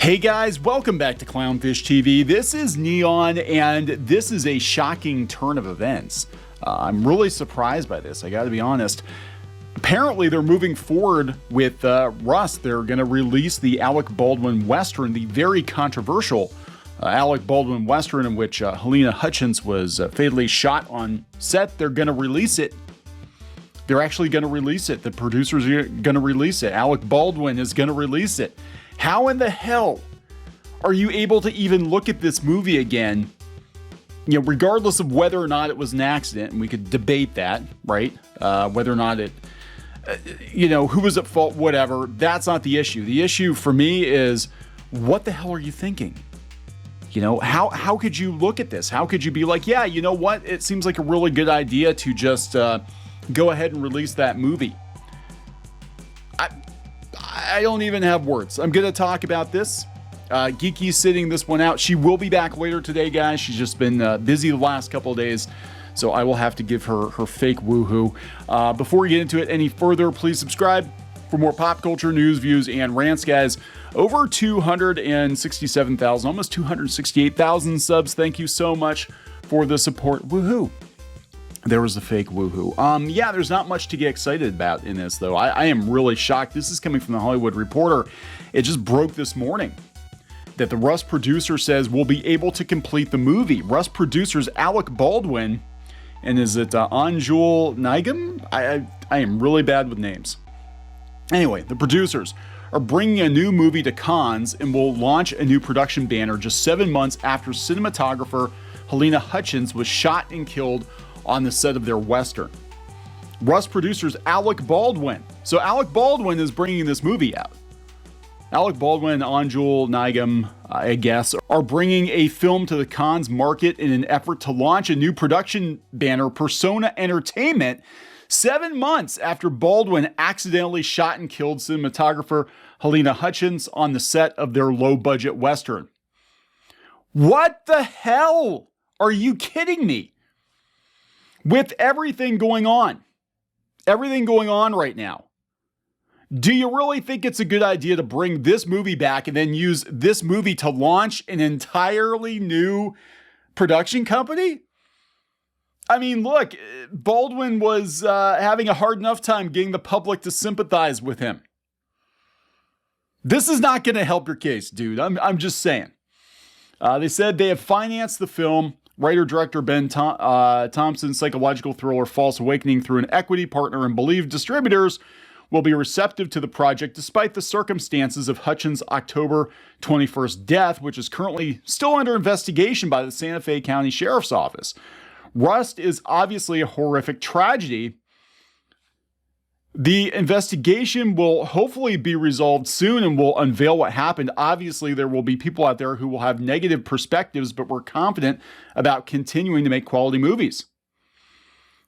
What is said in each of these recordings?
Hey guys, welcome back to Clownfish TV. This is Neon, and this is a shocking turn of events. I'm really surprised by this, I gotta be honest. Apparently they're moving forward with Rust. They're gonna release the Alec Baldwin Western, the very controversial Alec Baldwin Western in which Halyna Hutchins was fatally shot on set. They're gonna release it. They're actually gonna release it. The producers are gonna release it. Alec Baldwin is gonna release it. How in the hell are you able to even look at this movie again, you know, regardless of whether or not it was an accident, and we could debate that, right? Whether or not it, who was at fault, whatever, that's not the issue. The issue for me is, what the hell are you thinking? You know, how could you look at this? How could you be like, yeah, you know what? It seems like a really good idea to just go ahead and release that movie. I don't even have words. I'm going to talk about this. Geeky's sitting this one out. She will be back later today, guys. She's just been busy the last couple of days, so I will have to give her fake woohoo. Before we get into it any further, please subscribe for more pop culture news, views, and rants, guys. Over 267,000, almost 268,000 subs. Thank you so much for the support. Woohoo. There was a fake woohoo. Yeah, there's not much to get excited about in this, though. I am really shocked. This is coming from the Hollywood Reporter. It just broke this morning that the Rust producer says we'll be able to complete the movie. Rust producers Alec Baldwin, and is it Anjul Nigam? I am really bad with names. Anyway, the producers are bringing a new movie to Cannes and will launch a new production banner just 7 months after cinematographer Halyna Hutchins was shot and killed on the set of their Western. Rust producers Alec Baldwin. So Alec Baldwin is bringing this movie out. Alec Baldwin and Anjul Nigam, I guess, are bringing a film to the Cannes market in an effort to launch a new production banner, Persona Entertainment, 7 months after Baldwin accidentally shot and killed cinematographer Halyna Hutchins on the set of their low-budget Western. What the hell? Are you kidding me? With everything going on right now, do you really think it's a good idea to bring this movie back and then use this movie to launch an entirely new production company? I mean, look, Baldwin was having a hard enough time getting the public to sympathize with him. This is not going to help your case, dude. I'm just saying. They said they have financed the film. Writer-director Ben Thompson's psychological thriller False Awakening through an equity partner and believed distributors will be receptive to the project despite the circumstances of Hutchins' October 21st death, which is currently still under investigation by the Santa Fe County Sheriff's Office. Rust is obviously a horrific tragedy. The investigation will hopefully be resolved soon and will unveil what happened. Obviously, there will be people out there who will have negative perspectives, but we're confident about continuing to make quality movies.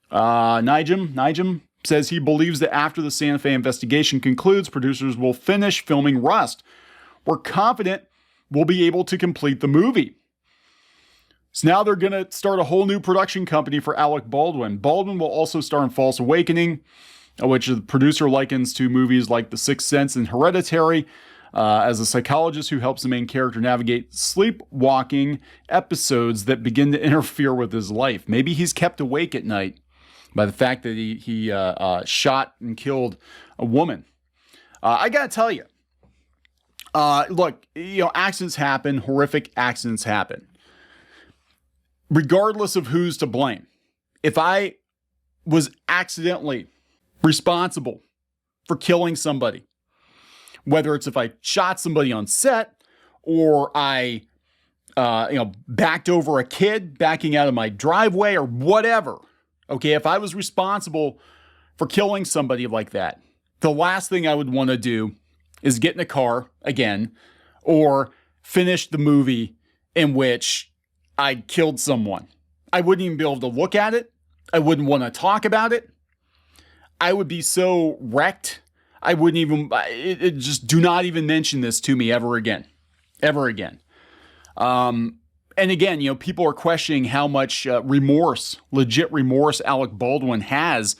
Nigam says he believes that after the Santa Fe investigation concludes, producers will finish filming Rust. We're confident we'll be able to complete the movie. So now they're going to start a whole new production company for Alec Baldwin. Baldwin will also star in False Awakening, which the producer likens to movies like The Sixth Sense and Hereditary, as a psychologist who helps the main character navigate sleepwalking episodes that begin to interfere with his life. Maybe he's kept awake at night by the fact that he shot and killed a woman. I gotta tell you, look, accidents happen, horrific accidents happen. Regardless of who's to blame, if I was accidentally responsible for killing somebody, whether it's if I shot somebody on set or I, backed over a kid backing out of my driveway or whatever. Okay, if I was responsible for killing somebody like that, the last thing I would want to do is get in a car again or finish the movie in which I killed someone. I wouldn't even be able to look at it. I wouldn't want to talk about it. I would be so wrecked. I wouldn't even, just do not even mention this to me ever again. Ever again. And again, people are questioning how much legit remorse Alec Baldwin has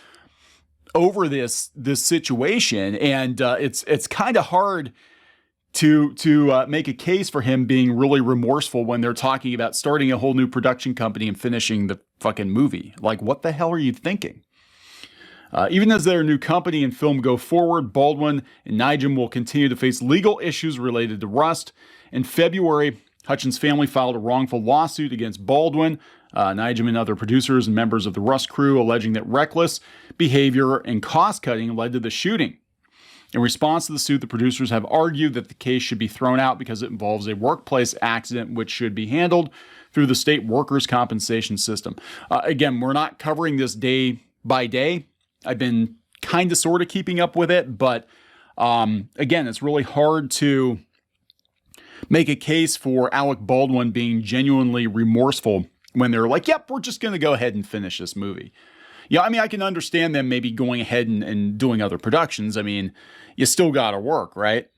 over this situation. And it's kind of hard to make a case for him being really remorseful when they're talking about starting a whole new production company and finishing the fucking movie. Like, what the hell are you thinking? Even as their new company and film go forward, Baldwin and Nijum will continue to face legal issues related to Rust. In February, Hutchins' family filed a wrongful lawsuit against Baldwin, Nijum, and other producers and members of the Rust crew, alleging that reckless behavior and cost-cutting led to the shooting. In response to the suit, the producers have argued that the case should be thrown out because it involves a workplace accident which should be handled through the state workers' compensation system. Again, we're not covering this day by day. I've been kind of sort of keeping up with it, but again, it's really hard to make a case for Alec Baldwin being genuinely remorseful when they're like, yep, we're just going to go ahead and finish this movie. Yeah, I mean, I can understand them maybe going ahead and doing other productions. I mean, you still got to work, right?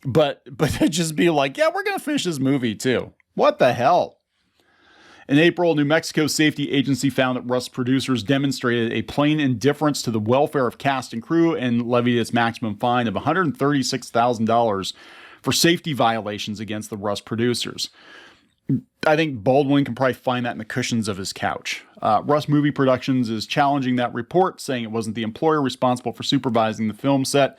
But to just be like, yeah, we're going to finish this movie too. What the hell? In April, New Mexico Safety Agency found that Rust producers demonstrated a plain indifference to the welfare of cast and crew and levied its maximum fine of $136,000 for safety violations against the Rust producers. I think Baldwin can probably find that in the cushions of his couch. Rust Movie Productions is challenging that report, saying it wasn't the employer responsible for supervising the film set,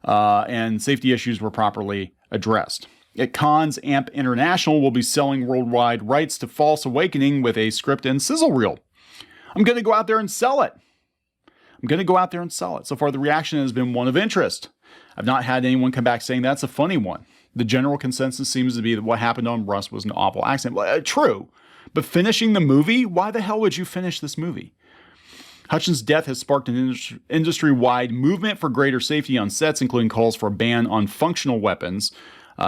and safety issues were properly addressed. At Cannes, AMP International will be selling worldwide rights to False Awakening with a script and sizzle reel. I'm going to go out there and sell it. So far, the reaction has been one of interest. I've not had anyone come back saying that's a funny one. The general consensus seems to be that what happened on Rust was an awful accident. Well, true, but finishing the movie? Why the hell would you finish this movie? Hutchins' death has sparked an industry-wide movement for greater safety on sets, including calls for a ban on functional weapons.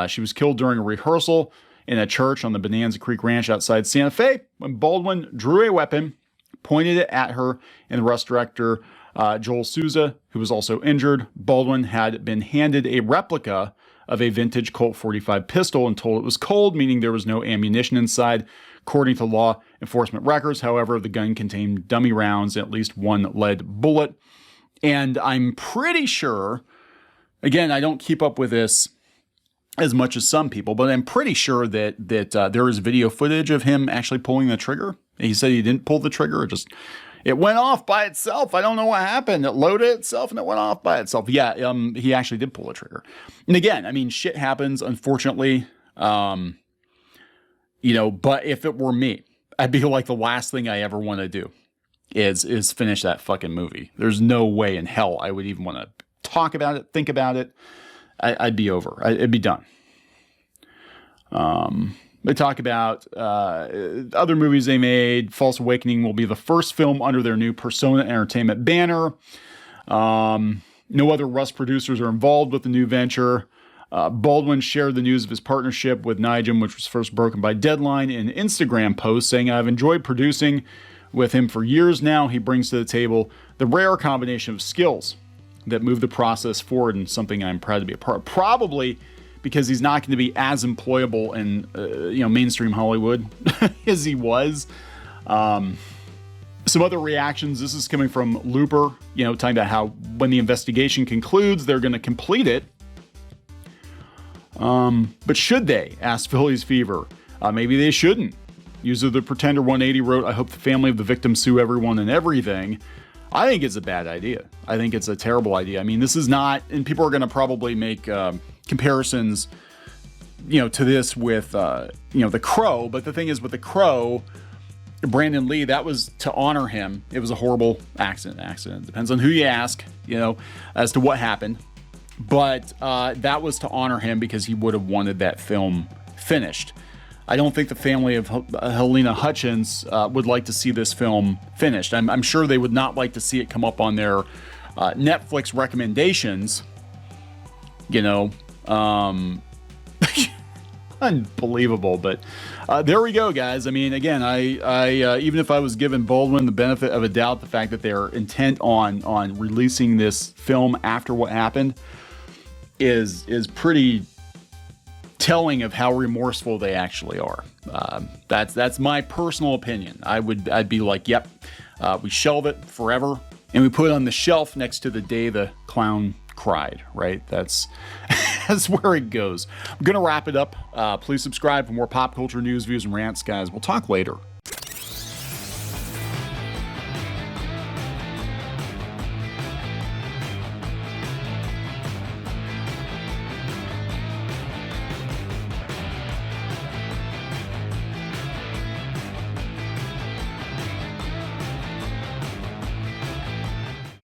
She was killed during a rehearsal in a church on the Bonanza Creek Ranch outside Santa Fe when Baldwin drew a weapon, pointed it at her, and the Rust director, Joel Souza, who was also injured. Baldwin had been handed a replica of a vintage Colt 45 pistol and told it was cold, meaning there was no ammunition inside. According to law enforcement records, however, the gun contained dummy rounds and at least one lead bullet. And I'm pretty sure, again, I don't keep up with this as much as some people, but I'm pretty sure that there is video footage of him actually pulling the trigger. He said he didn't pull the trigger. It went off by itself. I don't know what happened. It loaded itself and it went off by itself. Yeah, he actually did pull the trigger. And again, I mean, shit happens, unfortunately. But if it were me, I'd be like, the last thing I ever want to do is finish that fucking movie. There's no way in hell I would even want to talk about it, think about it. I'd be over. It'd be done. They talk about other movies they made. False Awakening will be the first film under their new Persona Entertainment banner. No other Rust producers are involved with the new venture. Baldwin shared the news of his partnership with Nijum, which was first broken by Deadline, in an Instagram post, saying, "I've enjoyed producing with him for years now. He brings to the table the rare combination of skills that move the process forward, and something I'm proud to be a part of." Probably because he's not going to be as employable in mainstream Hollywood as he was. Some other reactions. This is coming from Looper, talking about how when the investigation concludes, they're going to complete it. But should they? Asked Philly's Fever. Maybe they shouldn't. User the Pretender 180 wrote, "I hope the family of the victim sue everyone and everything." I think it's a bad idea. I think it's a terrible idea. I mean, this is not, and people are going to probably make comparisons, to this with, The Crow. But the thing is, with The Crow, Brandon Lee, that was to honor him. It was a horrible accident. Depends on who you ask, as to what happened. But that was to honor him because he would have wanted that film finished. I don't think the family of Halyna Hutchins would like to see this film finished. I'm sure they would not like to see it come up on their Netflix recommendations. Unbelievable. But there we go, guys. I mean, again, I even if I was given Baldwin the benefit of a doubt, the fact that they're intent on releasing this film after what happened is pretty telling of how remorseful they actually are. That's my personal opinion. I'd be like, yep, we shelve it forever, and we put it on the shelf next to the day the clown cried, right? That's that's where it goes. I'm going to wrap it up. Please subscribe for more pop culture news, views, and rants, guys. We'll talk later.